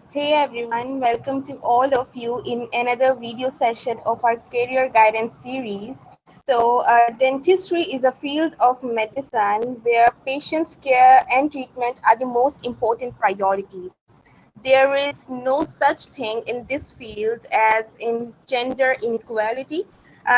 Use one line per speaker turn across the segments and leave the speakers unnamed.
Hey everyone, welcome to all of you in another video session of our career guidance series. Dentistry is a field of medicine where patients' care and treatment are the most important priorities. There is no such thing in this field as in gender inequality.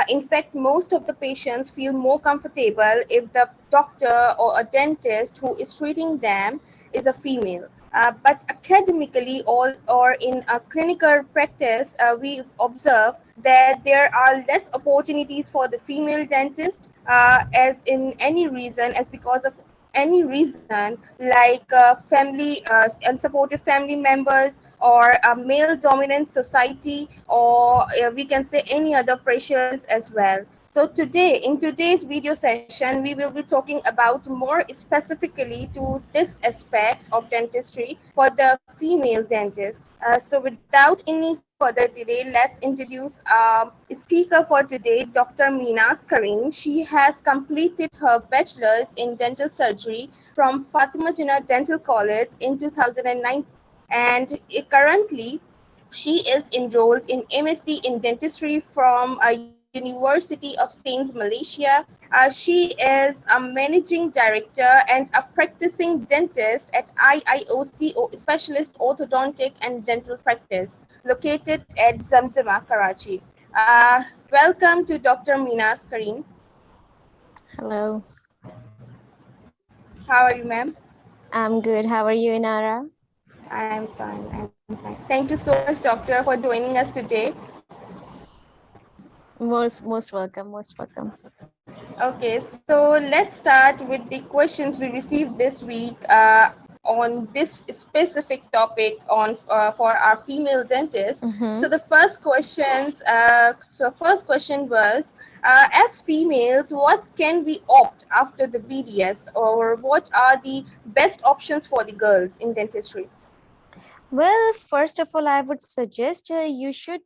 In fact, most of the patients feel more comfortable if the doctor or a dentist who is treating them is a female. But academically or in a clinical practice, we observe that there are less opportunities for the female dentist as in any reason, as because of any reason like family unsupported family members or a male dominant society or we can say any other pressures as well. So today, in today's video session, we will be talking about more specifically to this aspect of dentistry for the female dentist. So without any further delay, let's introduce a speaker for today, Dr. Meenaz Karim. She has completed her bachelor's in dental surgery from Fatima Jinnah Dental College in 2009, and currently she is enrolled in MSc in dentistry from University of Saints, Malaysia. She is a managing director and a practicing dentist at IIOC Specialist Orthodontic and Dental Practice, located at Zamzama, Karachi. Welcome to Dr. Meenaz Karim.
Hello,
How are you, ma'am?
I'm good. How are you, Inara?
I'm fine. I'm fine. Thank you so much, doctor, for joining us today.
Most welcome, most welcome.
Okay, so let's start with the questions we received this week on this specific topic on for our female dentists.
Mm-hmm.
So the first question was, as females, what can we opt after the BDS, or what are the best options for the girls in dentistry?
Well, first of all, I would suggest you should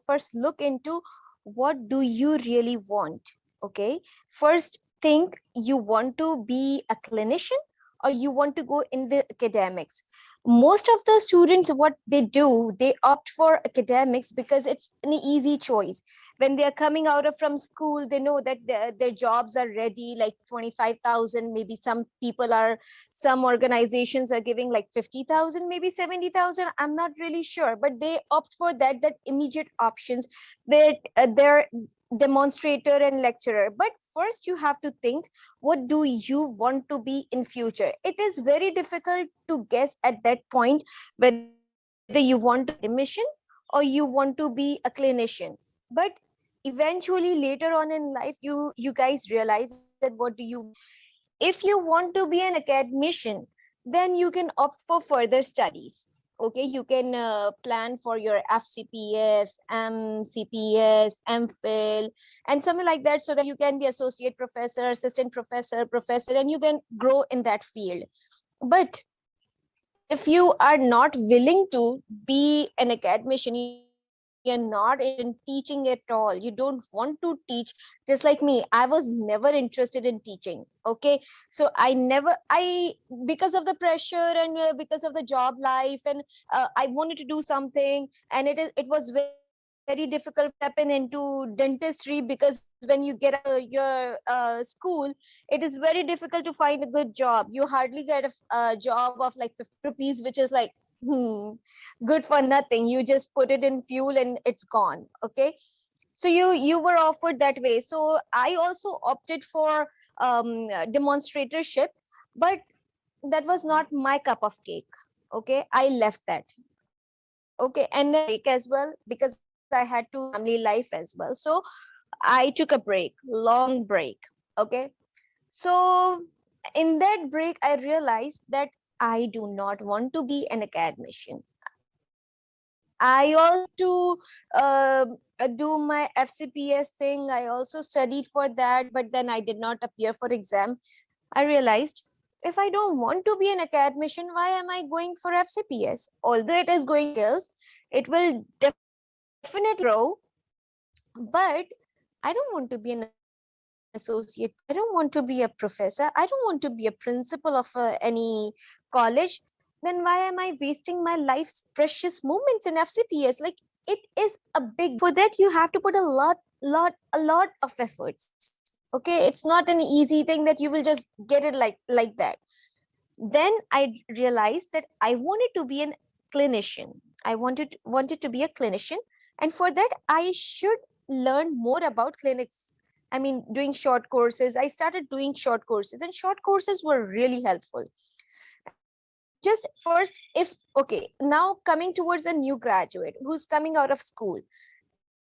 first look into what do you really want. Okay, first think you want to be a clinician or you want to go in the academics. Most of the students, what they do, they opt for academics because it's an easy choice. When they are coming out of from school, they know that their jobs are ready, like 25,000. Maybe some people are, some organizations are giving like 50,000, maybe 70,000. I'm not really sure, but they opt for that immediate options, that they're demonstrator and lecturer. But first you have to think, what do you want to be in future? It is very difficult to guess at that point whether you want to be an academician or you want to be a clinician. But eventually later on in life, you guys realize that what do you want. If you want to be an academician, then you can opt for further studies. Okay, you can plan for your FCPFs, MCPS, MPhil, and something like that, so that you can be associate professor, assistant professor, professor, and you can grow in that field. But if you are not willing to be an academician, you're not interested in teaching at all, you don't want to teach, just like me, I was never interested in teaching. Okay, so I because of the pressure and because of the job life, and I wanted to do something, and it was very difficult for me to step in into dentistry, because when you get out of your school, it is very difficult to find a good job. You hardly get a job of like 50 rupees, which is like, good for nothing. You just put it in fuel and it's gone. Okay, so you were offered that way. So I also opted for demonstratorship, but that was not my cup of cake. Okay, I left that. Okay, and then I took a break as well, because I had to manage my family life as well. So I took a break, long break. Okay, so in that break, I realized that I do not want to be an academician. I also do my FCPS thing. I also studied for that, but then I did not appear for exam. I realized, if I don't want to be an academician, why am I going for FCPS? Although it is going skills, it will definitely grow, but I don't want to be an associate professor. I don't want to be a professor. I don't want to be a principal of any college. then why am I wasting my life's precious moments in FCPS? Like, it is a big deal. For that, you have to put a lot of efforts. Okay, it's not an easy thing that you will just get it like that. Then I realized that I wanted to be an clinician. I wanted to be a clinician, and for that I should learn more about clinics. I mean, doing short courses. I started doing short courses, and short courses were really helpful. And just first, if okay, now coming towards a new graduate who's coming out of school,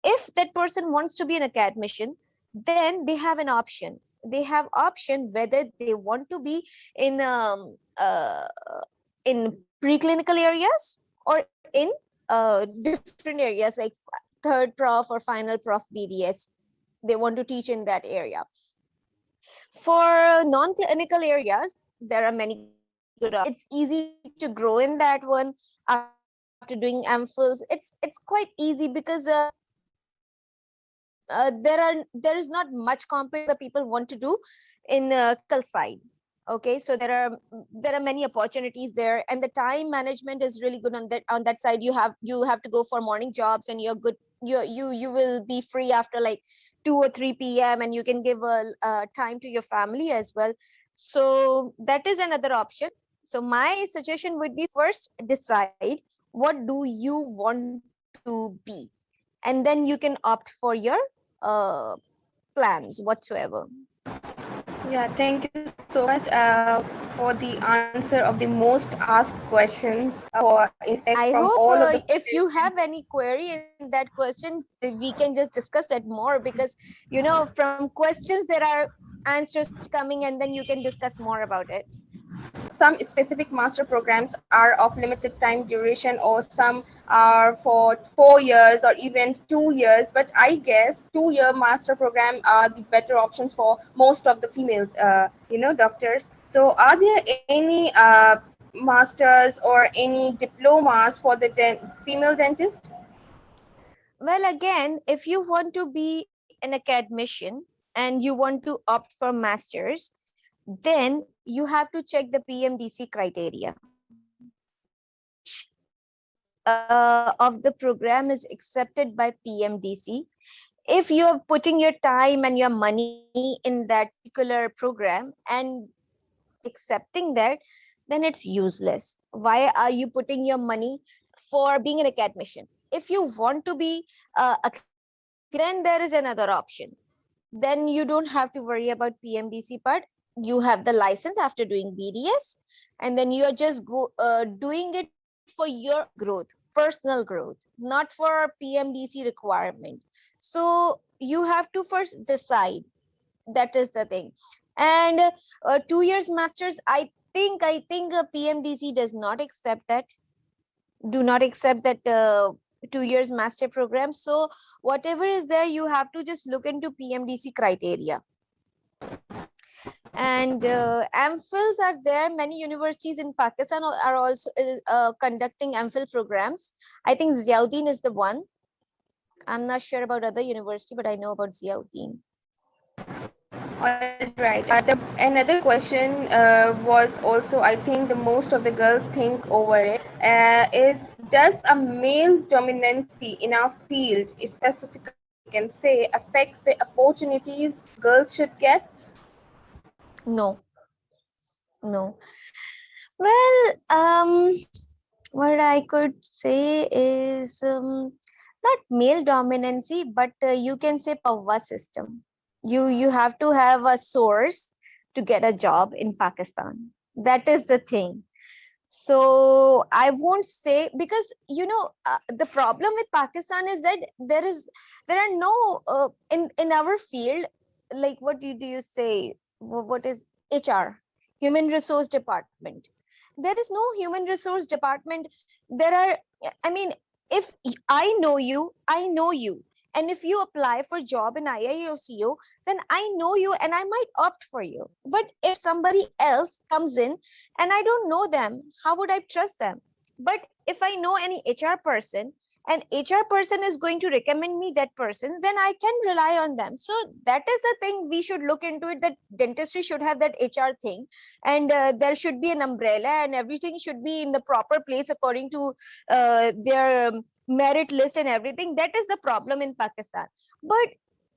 if that person wants to be an academician, then they have an option. They have option whether they want to be in preclinical areas or in different areas like third prof or final prof BDS. They want to teach in that area. For non-clinical areas, there are many good options. It's easy to grow in that one after doing MPhils. It's quite easy because there is not much compared to the people want to do in clinical side. Okay, so there are many opportunities there, and the time management is really good on that side. You have to go for morning jobs, and you're good. You will be free after like 2 or 3 p.m., and you can give a time to your family as well. So that is another option. So my suggestion would be, first decide what do you want to be, and then you can opt for your uh, plans whatsoever.
Yeah, thank you so much for the answer of the most asked questions for Infact
I
from
hope
all of the
if you have any query in that question, we can just discuss that more, because from questions there are answers coming, and then you can discuss more about it.
some specific master programs are of limited time duration, or some are for 4 years or even 2 years. But I guess 2 year master program are the better options for most of the female, doctors. So, are there any masters or any diplomas for the female dentist?
Well, again, if you want to be an academician and you want to opt for masters, then you have to check the PMDC criteria. Which of the program is accepted by PMDC? If you are putting your time and your money in that particular program and accepting that, then it's useless. Why are you putting your money for being an academician? If you want to be a clinician, then there is another option. Then you don't have to worry about PMDC part. You have the license after doing BDS, and then you are just doing it for your own growth, personal growth, not for PMDC requirement. So you have to first decide. That is the thing. And 2 years masters, I think PMDC does not accept that. Do not accept that 2 years master program. So whatever is there, you have to just look into PMDC criteria. And MPhils are there. Many universities in Pakistan are also conducting MPhil programs. I think Ziauddin is the one. I'm not sure about other university, but I know about Ziauddin.
All right. Another question was also, I think the most of the girls think over it, is, does a male dominancy in our field, specifically, we can say, affects the opportunities girls should get?
No, no. Well, what I could say is, not male dominancy, but you can say power system. You have to have a source to get a job in Pakistan. That is the thing. So I won't say, because the problem with Pakistan is that there are no in our field, like, what do you say, what is HR, human resource department. There is no human resource department. There are, I mean, if I know you, and if you apply for job in IIOCO, then I know you and I might opt for you. But if somebody else comes in and I don't know them, how would I trust them? But if I know any HR person and HR person is going to recommend me that person, then I can rely on them. So that is the thing we should look into it, that dentistry should have that HR thing, and there should be an umbrella, and everything should be in the proper place according to their merit list and everything. That is the problem in Pakistan. But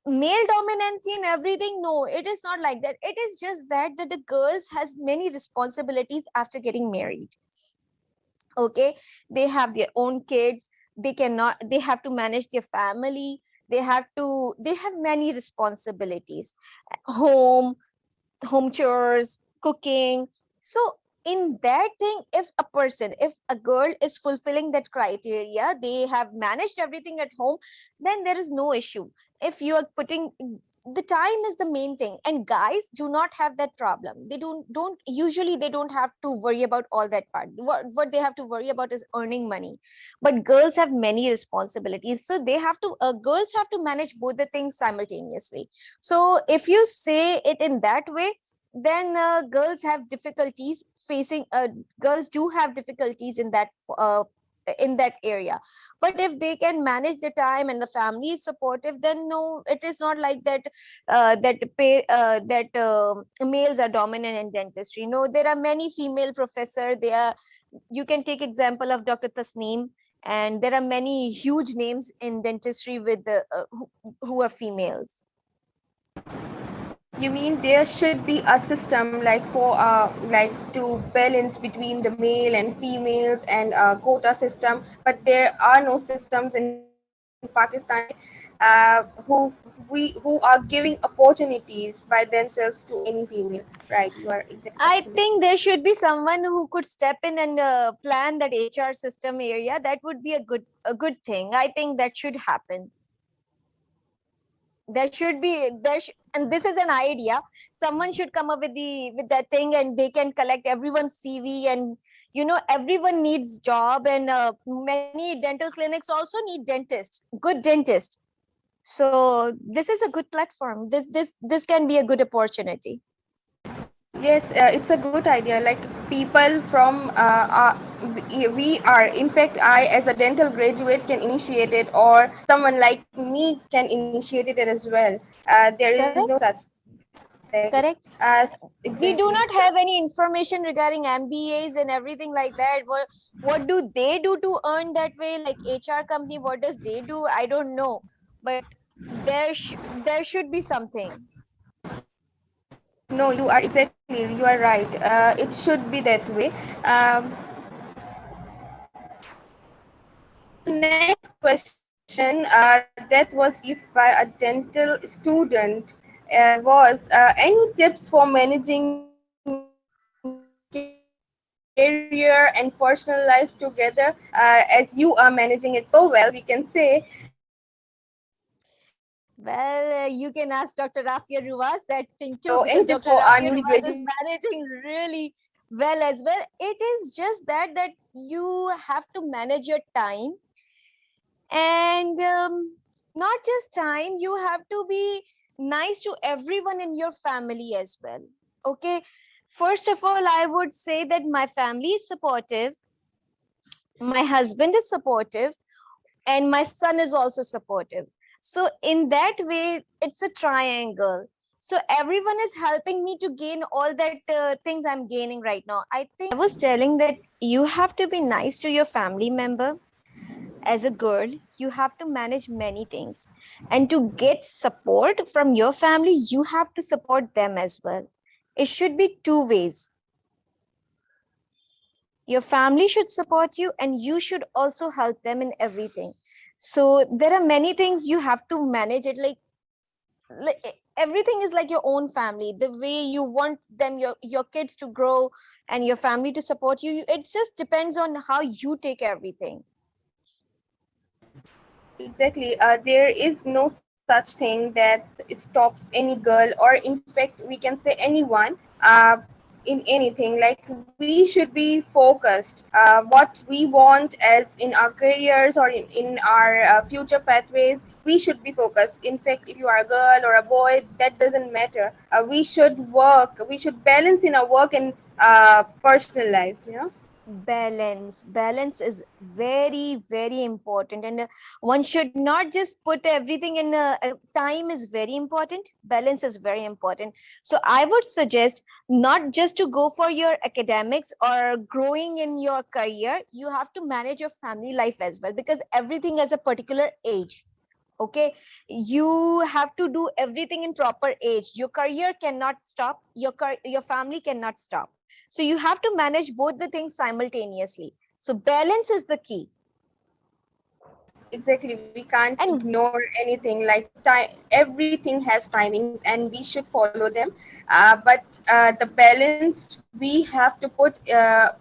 male dominancy and everything, no, it is not like that. It is just that the girls has many responsibilities after getting married. Okay, they have their own kids, they have to manage their family, they have many responsibilities, home home chores, cooking. So in that thing, if a girl is fulfilling that criteria, they have managed everything at home, then there is no issue. If you are putting, the time is the main thing, and guys do not have that problem. They don't usually, they don't have to worry about all that part. What they have to worry about is earning money. But girls have many responsibilities, so they have to girls have to manage both the things simultaneously. So if you say it in that way, then girls have difficulties facing girls do have difficulties in that area. But if they can manage the time and the family is supportive, then no, it is not like that males are dominant in dentistry. No, there are many female professor. They are, you can take example of Dr. Tasneem, and there are many huge names in dentistry with the who are females.
You mean there should be a system like for like to balance between the male and females and quota system, but there are no systems in Pakistan yet who are giving opportunities by themselves to any female. Right, you are exactly
I
absolutely.
think there should be someone who could step in and plan that HR system area. That would be a good thing. I think that should happen. There should be and this is an idea. Someone should come up with that thing, and they can collect everyone's CV, and everyone needs job, and many dental clinics also need dentist, good dentist. So this is a good platform. This can be a good opportunity.
Yes, it's a good idea. Like people from we are. In fact, I, as a dental graduate, can initiate it, or someone like me can initiate it as well. There is no
Correct.
such exactly.
Correct. We do
Exactly.
not have any information regarding MBAs and everything like that. What do they do to earn that way? Like HR company, what does they do? I don't know, but there should be something.
No, you are exactly. You are right. It should be that way. So next question that was asked by a dental student was any tips for managing career and personal life together? As you are managing it so well, we can say.
Well, you can ask Dr. Rafia Ruwas that thing
So
too,
any
because
tips
Dr.
for our
Rafia
newly
Ruwas is
graduate?
managing really well as well. It is just that you have to manage your time, and not just time, you have to be nice to everyone in your family as well. Okay, first of all, I would say that my family is supportive, my husband is supportive, and my son is also supportive. So in that way, it's a triangle. So everyone is helping me to gain all that things I'm gaining right now. I think I was telling that you have to be nice to your family member. As a girl, you have to manage many things, and to get support from your family, you have to support them as well. It should be two ways. Your family should support you, and you should also help them in everything. So there are many things you have to manage it, like everything is like your own family. The way you want them, your kids to grow, and your family to support you, it just depends on how you take everything.
Exactly. There is no such thing that stops any girl, or in fact, we can say anyone, in anything. Like we should be focused. What we want as in our careers or in our future pathways, we should be focused. In fact, if you are a girl or a boy, that doesn't matter. We should work. We should balance in our work and personal life. You know.
Balance is very, very important, and one should not just put everything in time is very important, balance is very important. So I would suggest not just to go for your academics or growing in your career, you have to manage your family life as well, because everything has a particular age. Okay, you have to do everything in proper age. Your career cannot stop, your family cannot stop, so you have to manage both the things simultaneously. So balance is the key.
Exactly, we can't
And
ignore anything. Like everything has timings, and we should follow them. But the balance we have to put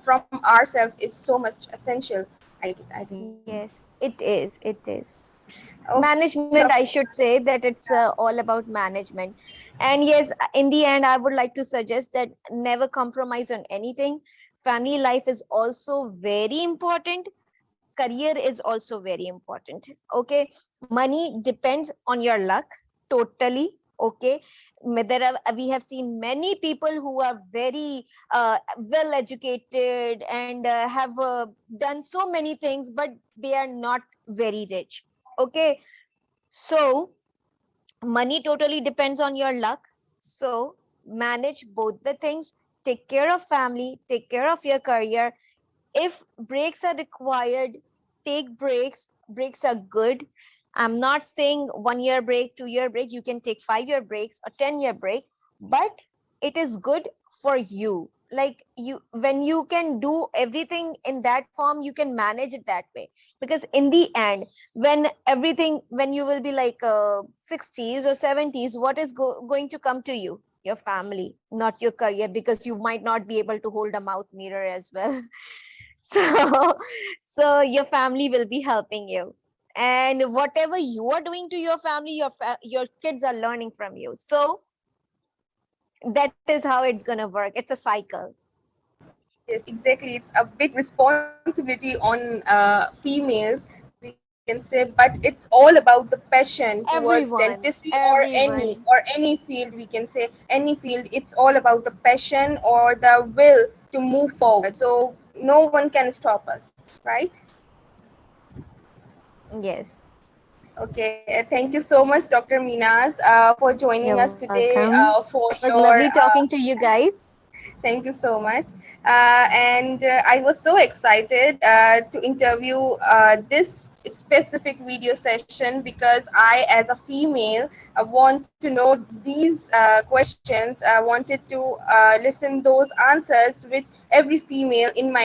from ourselves is so much essential. I think.
yes, it is
Okay,
management, I should say that it's all about management. And yes, in the end I would like to suggest that never compromise on anything. Family life is also very important, career is also very important. Okay, money depends on your luck, totally. Okay, we have seen many people who are very well educated and have done so many things, but they are not very rich. Okay, so money totally depends on your luck. So manage both the things, take care of family, take care of your career. If breaks are required, take breaks. Breaks are good. I'm not saying 1 year break, 2 year break. You can take 5 year breaks or 10 year break, but it is good for you. Like you, when you can do everything in that form, you can manage it that way. Because in the end, when everything, when you will be like 60s or 70s, what is going to come to you? Your family, not your career, because you might not be able to hold a mouth mirror as well. So so your family will be helping you, and whatever you are doing to your family, your kids are learning from you. So that is how it's going to work. It's a cycle.
yes, exactly. It's a big responsibility on females, we can say, but it's all about the passion towards dentistry
Everyone,
or
everyone.
any field. We can say any field. It's all about the passion or the will to move forward. So no one can stop us, right?
Yes,
Okay. Thank you so much, Dr. Meenaz, for joining
you're
us today.
welcome.
For
It was
your
lovely talking to you guys.
Thank you so much. And I was so excited to interview this specific video session because I, as a female, want to know these questions. I wanted to listen those answers which every female in my